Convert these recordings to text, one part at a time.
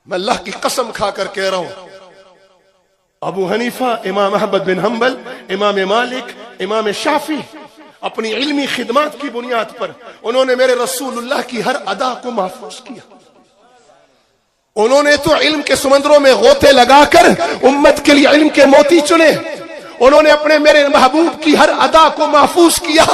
میں اللہ کی قسم کھا کر کہہ رہا ہوں، ابو حنیفہ، امام احمد بن حنبل، امام مالک، امام شافعی اپنی علمی خدمات کی بنیاد پر انہوں نے میرے رسول اللہ کی ہر ادا کو محفوظ کیا۔ انہوں نے تو علم کے سمندروں میں غوطے لگا کر امت کے لیے علم کے موتی چنے۔ انہوں نے اپنے میرے محبوب کی ہر ادا کو محفوظ کیا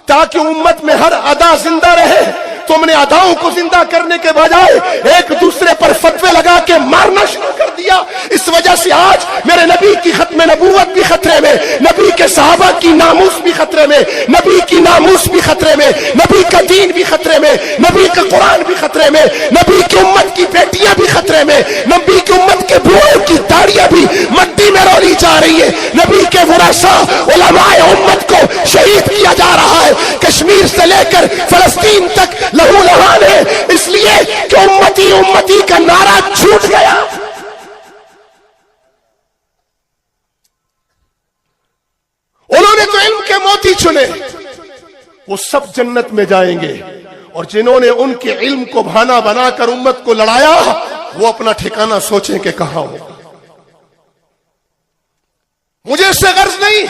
تاکہ امت میں ہر ادا زندہ رہے۔ تم نے اداؤں کو زندہ کرنے کے بجائے ایک دوسرے پر فتوے لگا کے مارنا شروع کر دیا۔ اس وجہ سے آج میرے نبی کی ختم نبوت بھی خطرے میں، نبی کے صحابہ کی ناموس بھی خطرے میں، نبی کی ناموس بھی خطرے میں، نبی کا دین بھی خطرے میں، نبی کا قرآن بھی خطرے میں، نبی کی امت کی بیٹیاں بھی خطرے میں، نبی کی امت کے بوڑھوں کی داڑیاں بھی مٹی میں رولی جا رہی ہے۔ نبی کے ورثاء علماء امت کو شہید کیا جا رہا ہے، کشمیر سے لے کر فلسطین تک لہو لہان ہے، اس لیے کہ امتی امتی کا نعرہ چھوٹ گیا۔ انہوں نے تو علم کے موتی چنے، وہ سب جنت میں جائیں گے، اور جنہوں نے ان کے علم کو بہانہ بنا کر امت کو لڑایا وہ اپنا ٹھکانہ سوچیں کہ کہاں ہو۔ مجھے اس سے غرض نہیں،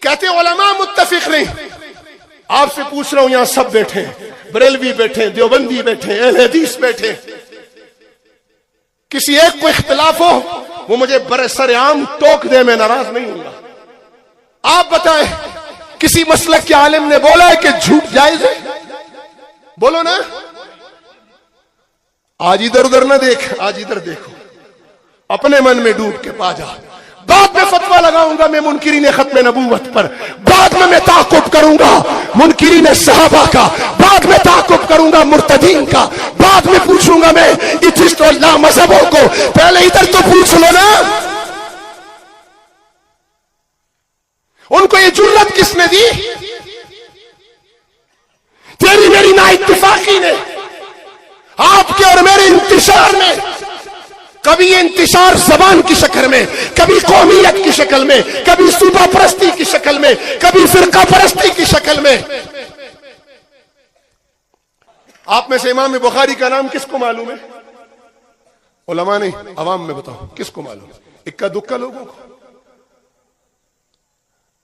کہتے علماء متفق نہیں۔ آپ سے پوچھ رہا ہوں، یہاں سب بیٹھے ہیں، بریلوی بیٹھے، دیوبندی بیٹھے، اہل حدیث بیٹھے، کسی ایک کو اختلاف ہو وہ مجھے برسر عام ٹوک دے، میں ناراض نہیں ہوں گا۔ آپ بتائیں کسی مسلک کے عالم نے بولا ہے کہ جھوٹ جائز ہے؟ بولو نا۔ آج ادھر ادھر نہ دیکھ، آج ادھر دیکھو، اپنے من میں ڈوب کے پا جا۔ بعد میں فتویٰ لگاؤں گا میں منکرین ختم نبوت پر، بعد میں تعاقب کروں گا منکرین صحابہ کا، بعد میں تعاقب کروں گا مرتدین کا، بعد میں پوچھوں گا میں ایتھسٹ اور لا مذہبوں کو، پہلے ادھر تو پوچھ لو نا۔ ان کو یہ جرت کس نے دی؟ تیری میری نا اتفاقی نے، آپ کے اور میرے انتشار میں۔ کبھی یہ انتشار زبان کی شکل میں، کبھی قومیت کی شکل میں، کبھی صوبہ پرستی کی شکل میں، کبھی فرقہ پرستی کی شکل میں۔ آپ میں سے امام بخاری کا نام کس کو معلوم ہے؟ علماء نہیں، عوام میں بتاؤ کس کو معلوم ہے؟ اکا دکا لوگوں کو۔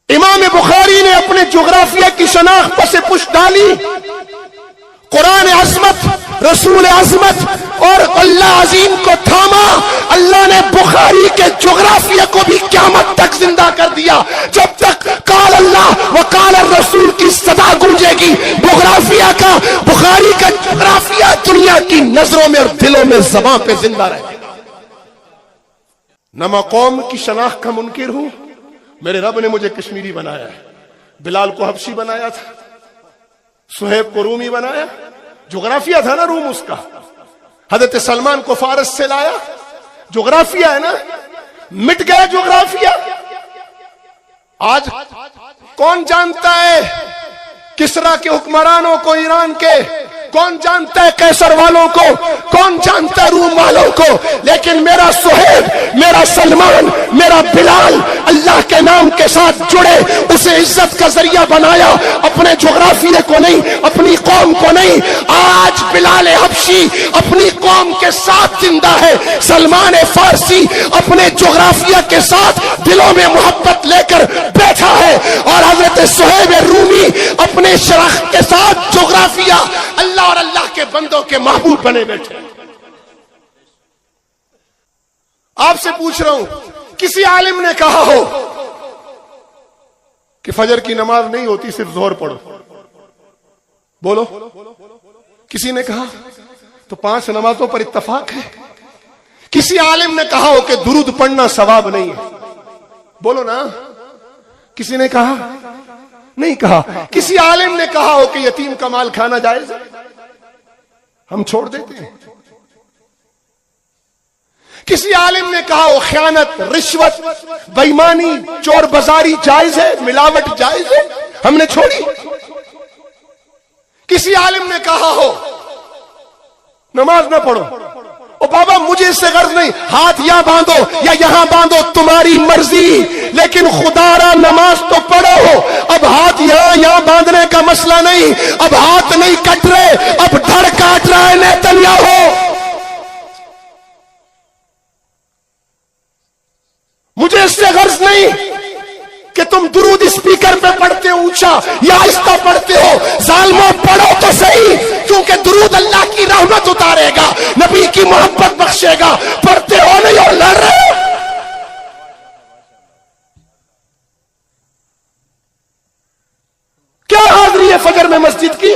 امام بخاری نے اپنے جغرافیہ کی شناخت پر سے پشت ڈالی، قرآن عظمت، رسول عظمت اور اللہ عظیم کو تھاما۔ اللہ نے بخاری کے جغرافیہ کو بھی قیامت تک زندہ کر دیا۔ جب تک قال اللہ و قال الرسول کی صدا گونجے گی، جغرافیہ کا، بخاری کا جغرافیہ دنیا کی نظروں میں اور دلوں میں زبان پہ زندہ رہے گا۔ نہ میں قوم کی شناخت کا منکر ہوں، میرے رب نے مجھے کشمیری بنایا ہے، بلال کو حبشی بنایا تھا، سہیب کو رومی بنایا، جغرافیہ تھا نا روم اس کا۔ حضرت سلمان کو فارس سے لایا، جغرافیہ ہے نا۔ مٹ گیا جغرافیہ۔ آج کون جانتا ہے کسرا کے حکمرانوں کو ایران کے؟ کون جانتا ہے قیصر والوں کو؟ کون جانتا ہے روم والوں کو؟ لیکن میرا سہیب، میرا سلمان، میرا بلال اللہ کے نام کے ساتھ جڑے، اسے عزت کا ذریعہ بنایا، اپنے جغرافیے کو نہیں، اپنی قوم کو نہیں۔ آج بلال حبشی اپنی قوم کے ساتھ زندہ ہے، سلمان فارسی اپنے جغرافیہ کے ساتھ دلوں میں محبت لے کر بیٹھا ہے، اور حضرت سہیب رومی اپنے شرح کے ساتھ جغرافیہ اللہ اور اللہ کے بندوں کے محبوب بنے بیٹھے۔ آپ سے پوچھ رہا ہوں، کسی عالم نے کہا ہو کہ فجر کی نماز نہیں ہوتی صرف ظہر پڑھو؟ بولو، کسی نے کہا؟ تو 5 نمازوں پر اتفاق ہے۔ کسی عالم نے کہا ہو کہ درود پڑھنا ثواب نہیں ہے؟ بولو نا۔ کسی نے کہا؟ نہیں کہا۔ کسی عالم نے کہا ہو کہ یتیم کا مال کھانا جائز ہے؟ ہم چھوڑ دیتے ہیں۔ کسی عالم نے کہا ہو خیانت، رشوت، بے ایمانی، چور بازاری جائز ہے، ملاوٹ جائز ہے؟ ہم نے چھوڑی۔ کسی عالم نے کہا ہو نماز نہ پڑھو؟ او بابا مجھے اس سے غرض نہیں، ہاتھ یہاں باندھو یا یہاں باندھو تمہاری مرضی، لیکن خدا را نماز تو پڑھو۔ اب ہاتھ یہاں باندھنے کا مسئلہ نہیں، اب ہاتھ نہیں کٹ رہے، اب دھڑ کاٹ رہا ہے نیتنیاہو۔ تم درود اسپیکر پہ پڑھتے ہو اونچا یا آہستہ پڑھتے ہو، ظالموں پڑھو تو صحیح، کیونکہ درود اللہ کی رحمت اتارے گا، نبی کی محبت بخشے گا، پڑھتے ہو نہیں اور لڑ رہے ہو۔ کیا حاضری ہے فجر میں مسجد کی؟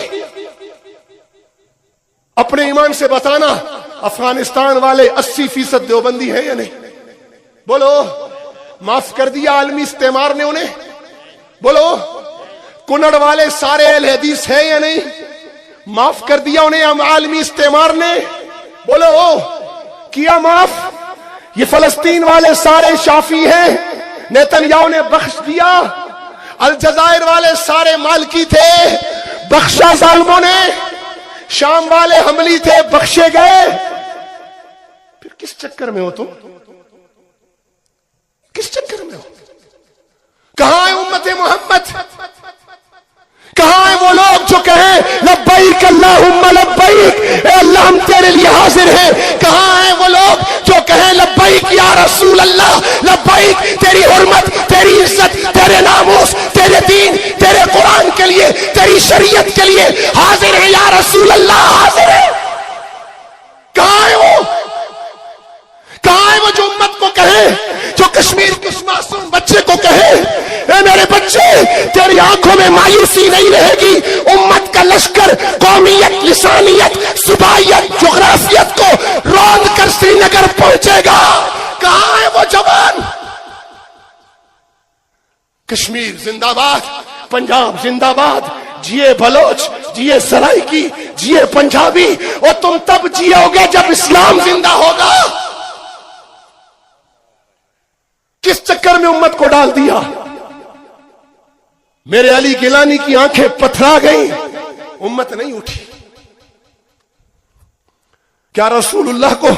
اپنے ایمان سے بتانا، افغانستان والے 80% دیوبندی ہیں یا نہیں؟ بولو۔ معاف کر دیا عالمی استعمار نے انہیں؟ بولو۔ کنڑ والے سارے اہل حدیث ہیں یا نہیں؟ معاف کر دیا انہیں عالمی استعمار نے؟ بولو۔ کیا معاف؟ یہ فلسطین والے سارے شافی ہیں، نیتنیاہو نے بخش دیا۔ الجزائر والے سارے مالکی تھے، بخشا ظالموں نے۔ شام والے حملی تھے، بخشے گئے۔ پھر کس چکر میں ہو تم؟ کس چکر میں ہو؟ کہاں ہے امت محمد؟ کہاں ہیں وہ لوگ جو کہیں لبیک اللہم لبیک، اے اللہ ہم تیرے لیے حاضر ہیں؟ کہاں ہیں وہ لوگ جو کہیں لبیک یا رسول اللہ، لبیک تیری حرمت، تیری عزت، تیرے ناموس، تیرے دین، تیرے قرآن کے لیے، تیری شریعت کے لیے حاضر ہیں یا رسول اللہ، حاضر ہیں؟ کہاں ہیں وہ؟ کہاں ہے وہ جو امت کو کہے، جو کشمیر کے اس معصوم بچے کو کہے اے میرے بچے تیری آنکھوں میں مایوسی نہیں رہے گی، امت کا لشکر قومیت، لسانیت، صوبائیت، جغرافیت کو روند کر سری نگر پہنچے گا؟ کہاں ہے وہ جوان؟ کشمیر زندہ باد، پنجاب زندہ باد، جیے بلوچ، جیے سرائکی، جیے پنجابی، اور تم تب جیو گے جب اسلام زندہ ہوگا۔ کس چکر میں امت کو ڈال دیا؟ میرے علی گیلانی کی آنکھیں پتھرا گئیں، امت نہیں اٹھی۔ کیا رسول اللہ کو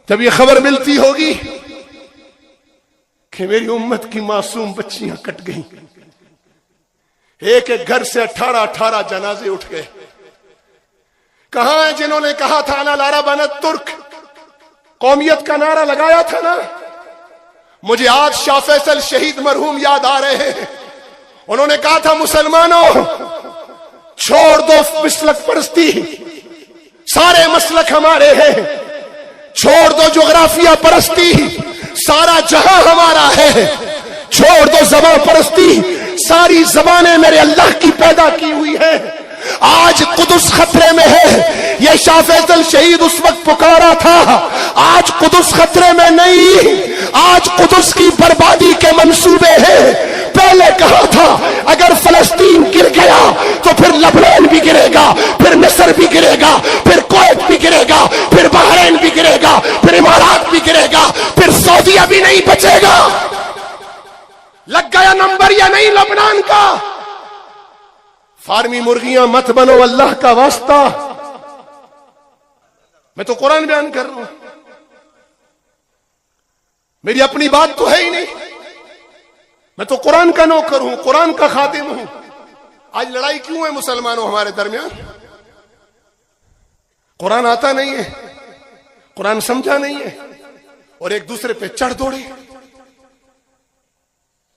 جب یہ خبر ملتی ہوگی کہ میری امت کی معصوم بچیاں کٹ گئیں، ایک ایک گھر سے 18 جنازے اٹھ گئے، کہاں ہیں جنہوں نے کہا تھا انا العرب انا الترک، قومیت کا نعرہ لگایا تھا نا؟ مجھے آج شاہ فیصل شہید مرحوم یاد آ رہے ہیں، انہوں نے کہا تھا مسلمانوں چھوڑ دو مسلک پرستی، سارے مسلک ہمارے ہیں، چھوڑ دو جغرافیہ پرستی، سارا جہاں ہمارا ہے، چھوڑ دو زبان پرستی، ساری زبانیں میرے اللہ کی پیدا کی ہوئی ہیں۔ آج قدس خطرے میں ہے، یہ شاہ فیصل شہید اس وقت پکارا تھا، آج قدس خطرے میں نہیں، آج قدس کی بربادی کے منصوبے ہیں۔ پہلے کہا تھا اگر فلسطین گر گیا تو پھر لبنان بھی گرے گا، پھر مصر بھی گرے گا، پھر کویت بھی گرے گا، پھر بحرین بھی گرے گا، پھر امارات بھی گرے گا، پھر سعودیہ بھی نہیں بچے گا۔ لگ گیا نمبر یا نہیں لبنان کا؟ فارمی مرغیاں مت بنو اللہ کا واسطہ، میں تو قرآن بیان کر رہا ہوں، میری اپنی بات تو ہے ہی نہیں، میں تو قرآن کا نوکر ہوں، قرآن کا خادم ہوں۔ آج لڑائی کیوں ہے مسلمانوں ہمارے درمیان؟ قرآن آتا نہیں ہے، قرآن سمجھا نہیں ہے، اور ایک دوسرے پہ چڑھ دوڑے،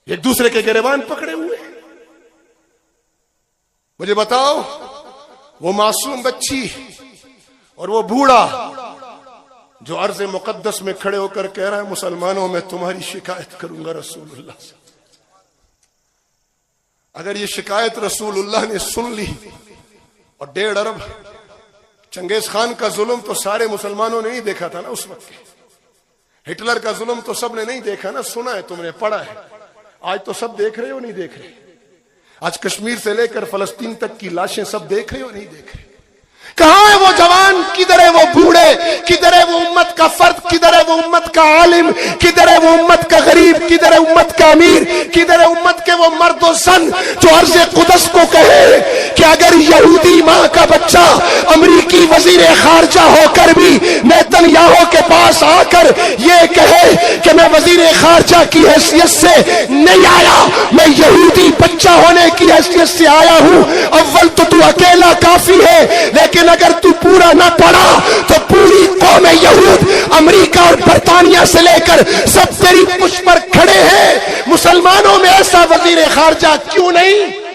ایک دوسرے کے گریبان پکڑے ہوئے۔ مجھے بتاؤ وہ معصوم بچی اور وہ بوڑھا جو عرض مقدس میں کھڑے ہو کر کہہ رہا ہے مسلمانوں میں تمہاری شکایت کروں گا رسول اللہ سے، اگر یہ شکایت رسول اللہ نے سن لی، اور 1.5 ارب چنگیز خان کا ظلم تو سارے مسلمانوں نے نہیں دیکھا تھا نا اس وقت، ہٹلر کا ظلم تو سب نے نہیں دیکھا نا، سنا ہے، تم نے پڑھا ہے، آج تو سب دیکھ رہے ہو نہیں دیکھ رہے؟ آج کشمیر سے لے کر فلسطین تک کی لاشیں سب دیکھ رہے ہو نہیں دیکھ رہے؟ کہاں ہے وہ جوان؟ کدھر ہے وہ بوڑھے؟ کدھر ہے وہ امت کا فرد؟ کدھر ہے وہ امت کا عالم؟ کدھر ہے وہ امت کا غریب؟ کدھر ہے امت کا امیر؟ کدھر ہے امت کے وہ مرد و زن جو عرض قدس کو کہے کہ اگر یہودی ماں کا بچہ امریکی وزیر خارجہ ہو کر بھی نیتنیاہو کے پاس آ کر یہ کہے کہ میں وزیر خارجہ کی حیثیت سے نہیں آیا، میں یہودی بچہ ہونے کی حیثیت سے آیا ہوں، اول تو اکیلا کافی ہے، لیکن اگر تو پورا نہ پڑھا تو پوری قوم یہود امریکہ اور برطانیہ سے لے کر سب تیری پشت پر کھڑے ہیں، مسلمانوں میں ایسا وزیر خارجہ کیوں نہیں؟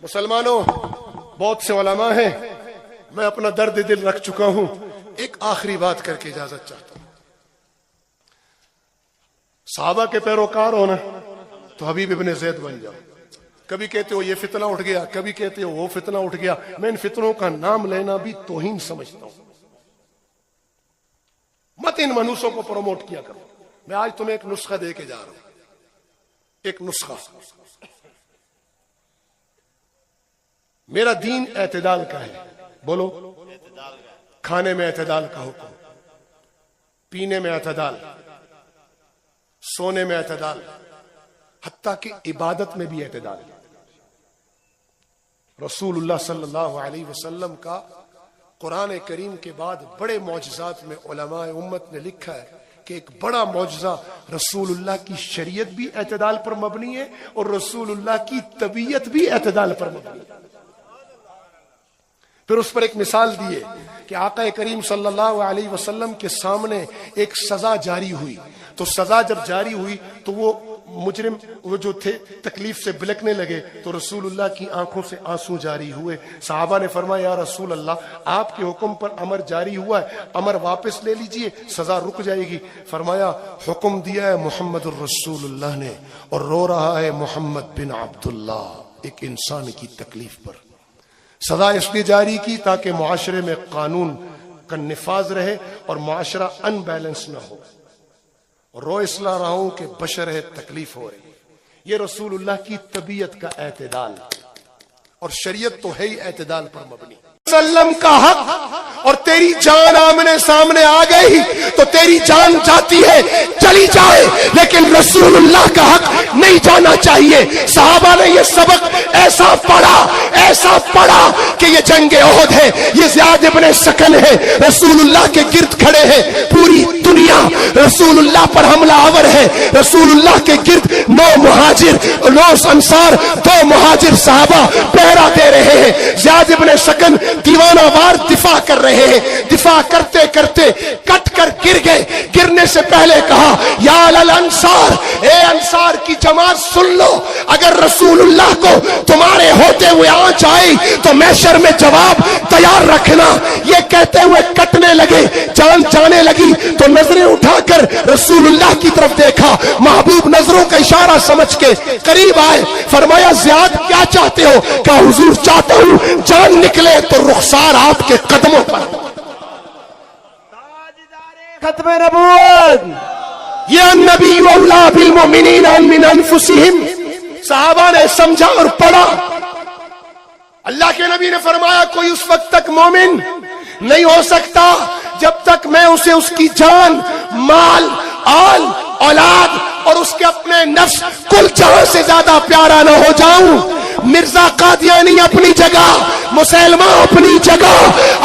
مسلمانوں، بہت سے علماء ہیں، میں اپنا درد دل رکھ چکا ہوں، ایک آخری بات کر کے اجازت چاہتا ہوں۔ صحابہ کے پیروکار ہونا تو حبیب ابن زید بن جاؤ۔ کبھی کہتے ہو یہ فتنہ اٹھ گیا، کبھی کہتے ہو وہ فتنہ اٹھ گیا، میں ان فتنوں کا نام لینا بھی توہین سمجھتا ہوں۔ مت ان منوسوں کو پروموٹ کیا کرو۔ میں آج تمہیں ایک نسخہ دے کے جا رہا ہوں، ایک نسخہ۔ میرا دین اعتدال کا ہے، بولو۔ کھانے میں اعتدال کا حکم، پینے میں اعتدال، سونے میں اعتدال، حتیٰ کہ عبادت میں بھی اعتدال۔ رسول اللہ صلی اللہ علیہ وسلم کا قرآن کریم کے بعد بڑے معجزات میں علماء امت نے لکھا ہے کہ ایک بڑا معجزہ رسول اللہ کی شریعت بھی اعتدال پر مبنی ہے اور رسول اللہ کی طبیعت بھی اعتدال پر مبنی ہے۔ پھر اس پر ایک مثال دیے کہ آقا کریم صلی اللہ علیہ وسلم کے سامنے ایک سزا جاری ہوئی، تو سزا جب جاری ہوئی تو وہ مجرم وہ جو تھے تکلیف سے بلکنے لگے، تو رسول اللہ کی آنکھوں سے آنسو جاری ہوئے۔ صحابہ نے فرمایا یا رسول اللہ، آپ کے حکم پر امر جاری ہوا ہے، امر واپس لے لیجئے، سزا رک جائے گی۔ فرمایا حکم دیا ہے محمد الرسول اللہ نے، اور رو رہا ہے محمد بن عبداللہ ایک انسان کی تکلیف پر۔ سزا اس لیے جاری کی تاکہ معاشرے میں قانون کا نفاذ رہے اور معاشرہ ان بیلنس نہ ہو۔ رو اس لیے رہا ہوں کہ بشر ہے، تکلیف ہو رہی۔ یہ رسول اللہ کی طبیعت کا اعتدال، اور شریعت تو ہے ہی اعتدال پر مبنی۔ وسلم کا حق اور تیری جان آمنے سامنے آ گئی تو تیری جان جاتی ہے، چلی جائے، لیکن رسول اللہ کا حق نہیں جانا چاہیے۔ صحابہ نے یہ سبق ایسا پڑھا کہ یہ جنگ احد ہے، یہ زیاد ابن سکن ہے، رسول اللہ کے گرد کھڑے ہیں، پوری دنیا رسول اللہ پر حملہ آور ہے، رسول اللہ کے گرد 9 مہاجر 9 انصار 2 مہاجر صحابہ پہرا دے رہے ہیں۔ زیاد ابن سکن دیوانہ وار دفاع کر رہے ہیں، دفاع کرتے کرتے کٹ کر گر گئے۔ گرنے سے پہلے کہا یا الانصار، اے انصار کی جماعت سن لو، اگر رسول اللہ کو تمہارے ہوتے ہوئے آنچ آئی تو محشر میں جواب تیار رکھنا۔ یہ کہتے ہوئے کٹنے لگے، جان جانے لگی تو نظریں اٹھا کر رسول اللہ کی طرف دیکھا، محبوب نظروں کا اشارہ سمجھ کے قریب آئے، فرمایا زیاد کیا چاہتے ہو؟ کہا حضور چاہتا ہوں جان نکلے تو رخسار آپ کے قدموں پر۔ ختم نبوت۔ یا النبی اولیٰ بالمؤمنین من انفسہم، صحابہ نے سمجھا اور پڑھا۔ اللہ کے نبی نے فرمایا کوئی اس وقت تک مومن نہیں ہو سکتا جب تک میں اسے اس کی جان، مال، آل، اولاد اور اس کے اپنے نفس کل جہاں سے زیادہ پیارا نہ ہو جاؤں۔ مرزا قادیانی اپنی جگہ، مسلمہ اپنی جگہ،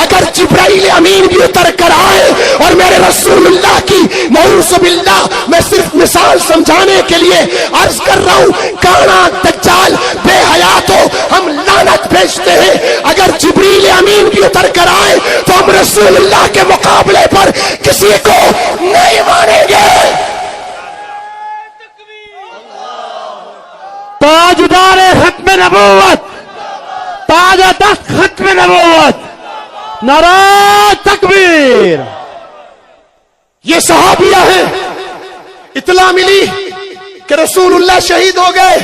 اگر جبرائیل امین بھی اتر کر آئے اور میرے رسول اللہ کی، نعوذ باللہ، میں صرف مثال سمجھانے کے لیے عرض کر رہا ہوں، کانا دجال بے حیات ہو، ہم لعنت بھیجتے ہیں۔ اگر جبرائیل امین بھی اتر کر آئے تو ہم رسول اللہ کے مقابلے پر کسی کو نہیں مانیں گے۔ تاجدار ختم نبوت، تاج تخت ختم نبوت، نعرہ تکبیر۔ یہ صحابیہ ہیں، اطلاع ملی کہ رسول اللہ شہید ہو گئے،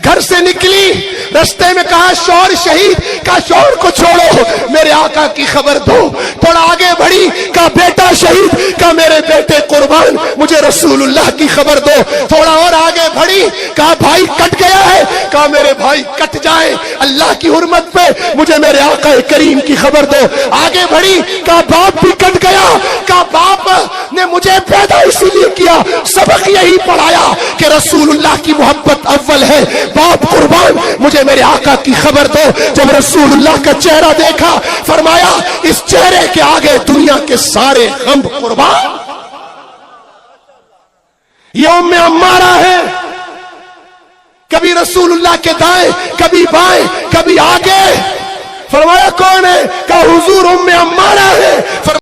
گھر سے نکلی، رستے میں کہا شوہر شہید، کہا شوہر کو چھوڑو، میرے آقا کی خبر دو۔ تھوڑا آگے بڑھی، کہا بیٹا شہید، کہا میرے بیٹے قربان، مجھے رسول اللہ کی خبر دو۔ تھوڑا اور آگے بڑھی، کہا بھائی کٹ گیا ہے، کہا میرے بھائی کٹ جائے، اللہ کی حرمت پہ مجھے میرے آقا کریم کی خبر دو۔ آگے بڑھی، کہا باپ بھی کٹ گیا، کہا باپ نے مجھے پیدا اسی لیے کیا، سبق یہی پڑھایا کہ رسول اللہ کی محبت اول ہے، باپ قربان مجھے میرے آقا کی خبر دو۔ جب رسول اللہ کا چہرہ دیکھا، فرمایا اس چہرے کے آگے دنیا کے سارے غم قربان۔ یہ ام عمارہ ہے، کبھی رسول اللہ کے دائیں، کبھی بائیں، کبھی آگے۔ فرمایا کون ہے؟ کہا حضور ام عمارہ ہے۔